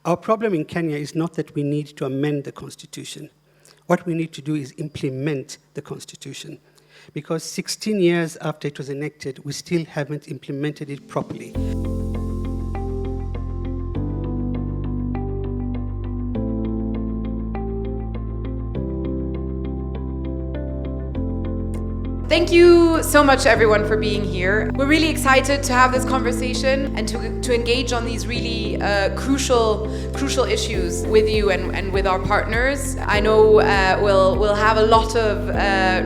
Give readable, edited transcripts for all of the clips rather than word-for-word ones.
Our problem in Kenya is not that we need to amend the constitution. What we need to do is implement the constitution. Because 16 years after it was enacted, we still haven't implemented it properly. Thank you so much, everyone, for being here. We're really excited to have this conversation and to engage on these really crucial issues with you and with our partners. I know we'll have a lot of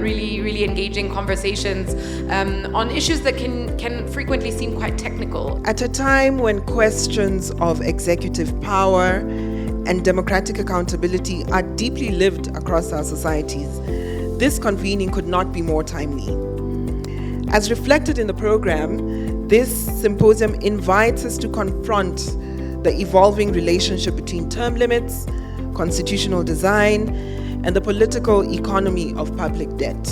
really engaging conversations on issues that can frequently seem quite technical. At a time when questions of executive power and democratic accountability are deeply lived across our societies, this convening could not be more timely. As reflected in the program, this symposium invites us to confront the evolving relationship between term limits, constitutional design, and the political economy of public debt.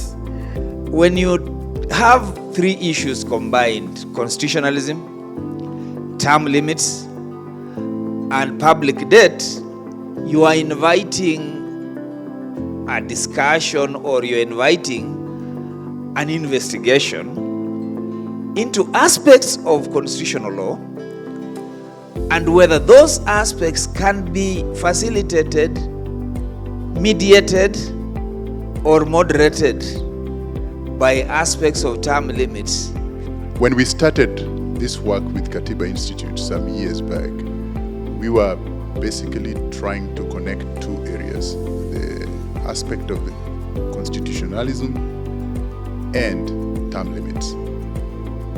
When you have three issues combined, constitutionalism, term limits, and public debt, you are inviting a discussion, or you're inviting an investigation into aspects of constitutional law and whether those aspects can be facilitated, mediated, or moderated by aspects of term limits. When we started this work with Katiba Institute some years back, we were basically trying to connect two areas: the aspect of the constitutionalism and term limits.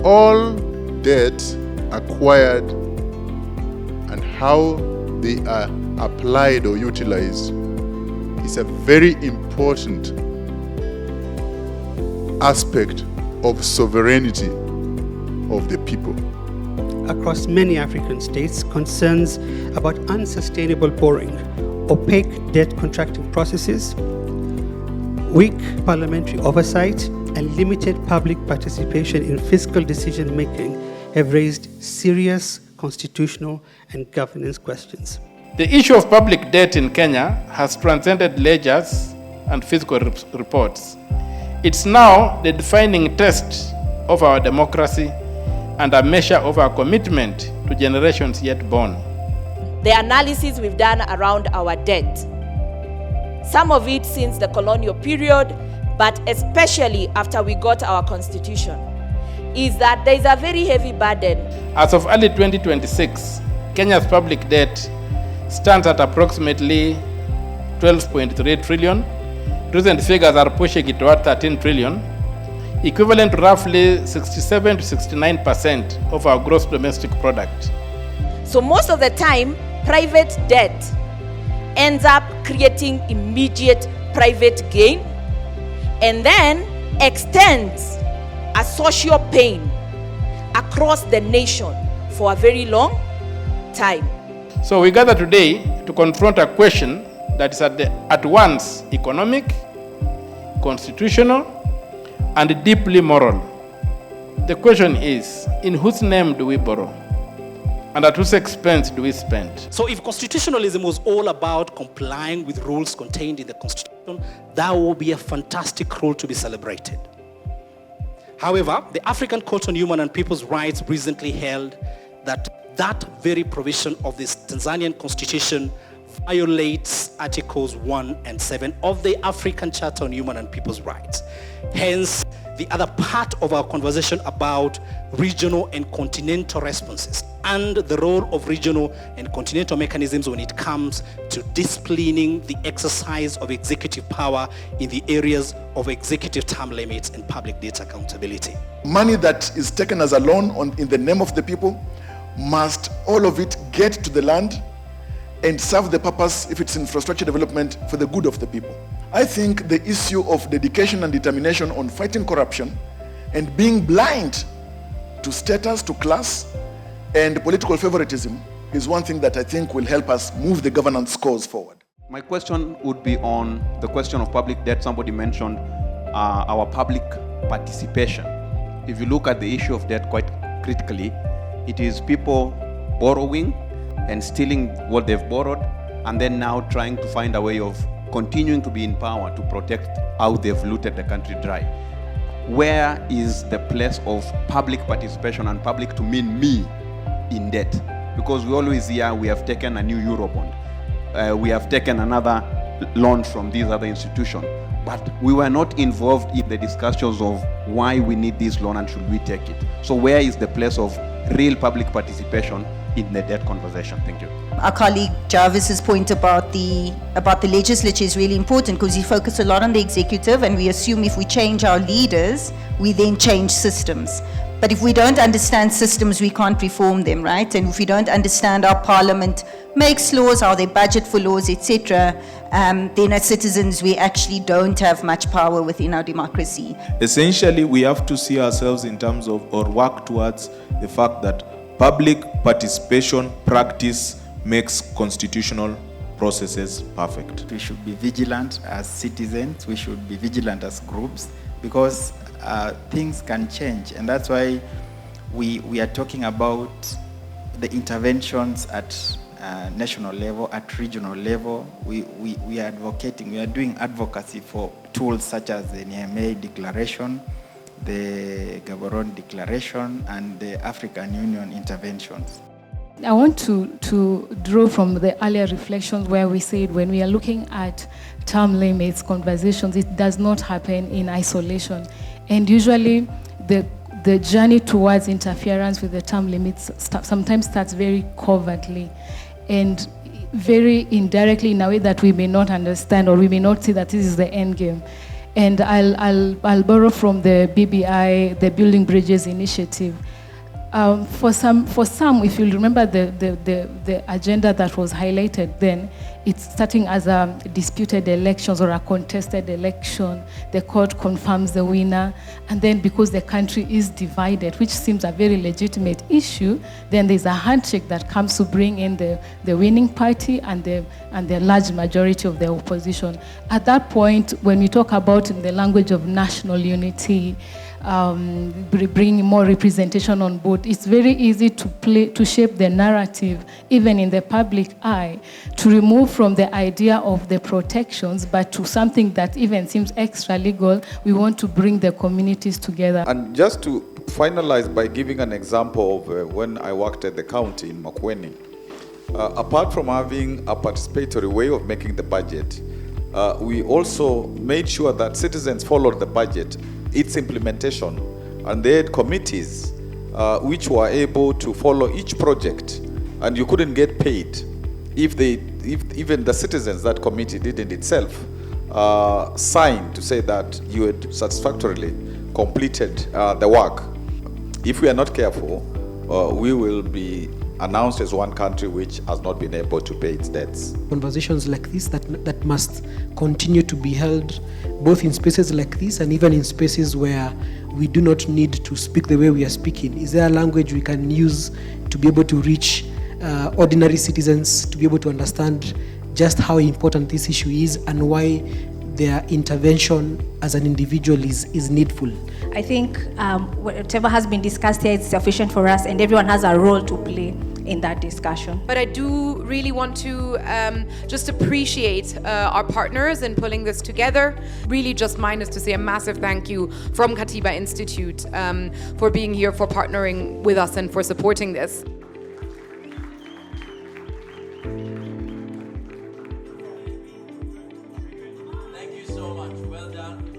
All debts acquired and how they are applied or utilized is a very important aspect of sovereignty of the people. Across many African states, concerns about unsustainable borrowing, opaque debt contracting processes, weak parliamentary oversight, and limited public participation in fiscal decision-making have raised serious constitutional and governance questions. The issue of public debt in Kenya has transcended ledgers and fiscal reports. It's now the defining test of our democracy and a measure of our commitment to generations yet born. The analysis we've done around our debt, some of it since the colonial period, but especially after we got our constitution, is that there is a very heavy burden. As of early 2026, Kenya's public debt stands at approximately 12.3 trillion. Recent figures are pushing it toward 13 trillion, equivalent to roughly 67 to 69% of our gross domestic product. So most of the time, private debt ends up creating immediate private gain and then extends a social pain across the nation for a very long time. So we gather today to confront a question that is at once economic, constitutional, and deeply moral. The question is, in whose name do we borrow? And at whose expense do we spend? So if constitutionalism was all about complying with rules contained in the Constitution, that would be a fantastic role to be celebrated. However, the African Court on Human and People's Rights recently held that very provision of the Tanzanian Constitution violates Articles 1 and 7 of the African Charter on Human and People's Rights. Hence, the other part of our conversation about regional and continental responses and the role of regional and continental mechanisms when it comes to disciplining the exercise of executive power in the areas of executive term limits and public debt accountability. Money that is taken as a loan in the name of the people, must all of it get to the land and serve the purpose, if it's infrastructure development, for the good of the people. I think the issue of dedication and determination on fighting corruption and being blind to status, to class, and political favoritism is one thing that I think will help us move the governance cause forward. My question would be on the question of public debt. Somebody mentioned our public participation. If you look at the issue of debt quite critically, it is people borrowing and stealing what they've borrowed, and then now trying to find a way of continuing to be in power to protect how they've looted the country dry. Where is the place of public participation, and public to mean me, in debt? Because we always hear we have taken a new Eurobond, we have taken another loan from these other institutions, but we were not involved in the discussions of why we need this loan and should we take it. So where is the place of real public participation in the debt conversation? Thank you. Our colleague Jarvis's point about the legislature is really important, because we focus a lot on the executive and we assume if we change our leaders, we then change systems. But if we don't understand systems, we can't reform them, right? And if we don't understand how Parliament makes laws, how they budget for laws, etc., then as citizens, we actually don't have much power within our democracy. Essentially, we have to see ourselves in terms of, or work towards the fact that public participation practice makes constitutional processes perfect. We should be vigilant as citizens, we should be vigilant as groups, because things can change, and that's why we are talking about the interventions at national level, at regional level. We are advocating, we are doing advocacy for tools such as the Niamey Declaration, the Gaborone Declaration, and the African Union interventions. I want to draw from the earlier reflections where we said when we are looking at term limits conversations, it does not happen in isolation. And usually the journey towards interference with the term limits sometimes starts very covertly and very indirectly in a way that we may not understand, or we may not see that this is the end game. And I'll borrow from the BBI, the Building Bridges Initiative. For some, if you remember the agenda that was highlighted then, it's starting as a disputed elections or a contested election. The court confirms the winner, and then because the country is divided, which seems a very legitimate issue, then there's a handshake that comes to bring in the winning party and the large majority of the opposition. At that point, when we talk about in the language of national unity, bringing more representation on board, it's very easy to shape the narrative, even in the public eye, to remove from the idea of the protections, but to something that even seems extra legal. We want to bring the communities together. And just to finalize by giving an example of when I worked at the county in Makueni, apart from having a participatory way of making the budget, we also made sure that citizens followed the budget, its implementation, and they had committees which were able to follow each project, and you couldn't get paid if even the citizens that committee didn't itself sign to say that you had satisfactorily completed the work. If we are not careful, we will be announced as one country which has not been able to pay its debts. Conversations like this that must continue to be held, both in spaces like this and even in spaces where we do not need to speak the way we are speaking. Is there a language we can use to be able to reach ordinary citizens, to be able to understand just how important this issue is and why their intervention as an individual is needful? I think whatever has been discussed here is sufficient for us, and everyone has a role to play in that discussion. But I do really want to just appreciate our partners in pulling this together. Really just mine is to say a massive thank you from Katiba Institute for being here, for partnering with us and for supporting this. Thank you so much. Well done.